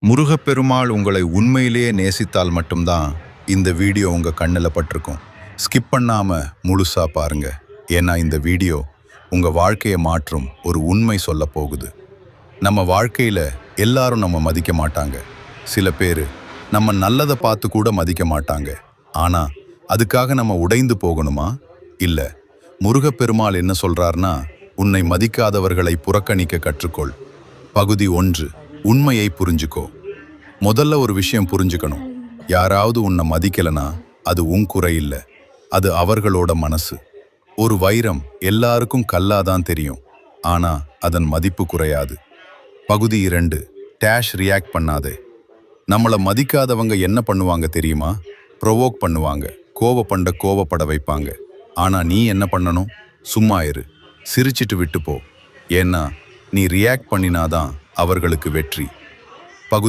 முருகப்பெருமாள் உங்களை உண்மையிலேயே நேசித்தால் மட்டும்தான் இந்த வீடியோ உங்க கண்ணுல பட்டிருக்கும். ஸ்கிப் பண்ணாம முழுசா பாருங்க. ஏன்னா இந்த வீடியோ உங்க வாழ்க்கையை மாற்றும் ஒரு உண்மை சொல்ல போகுது. நம்ம வாழ்க்கையில எல்லாரும் நம்ம மதிக்க மாட்டாங்க. சில பேரு நம்ம நல்லதை பார்த்து கூட மதிக்க மாட்டாங்க. ஆனா அதுக்காக நம்ம உடைந்து போகணுமா? இல்ல. முருகப்பெருமாள் என்ன சொல்றார்னா, உன்னை மதிக்காதவர்களை புறக்கணிக்க கற்றுக்கொள். பகுதி 1. உண்மையை புரிஞ்சுக்கோ. முதல்ல ஒரு விஷயம் புரிஞ்சுக்கணும். யாராவது உன்னை மதிக்கலனா அது உன் குறை இல்ல, அது அவர்களோட மனசு. ஒரு வைரம் எல்லாருக்கும் கல்லாதான் தெரியும், ஆனா அதன் மதிப்பு குறையாது. பகுதி 2. டேஷ் ரியாக்ட் பண்ணாதே. நம்மள மதிக்காதவங்க என்ன பண்ணுவாங்க தெரியுமா? ப்ரொவோக் பண்ணுவாங்க, கோவப்பட வைப்பாங்க. ஆனா நீ என்ன பண்ணணும்? சும்மா இரு, சிரிச்சிட்டு விட்டு போ. ஏன்னா நீ ரியாக்ட் பண்ணினாதான் அவர்களுக்கு வெற்றி. பகுதி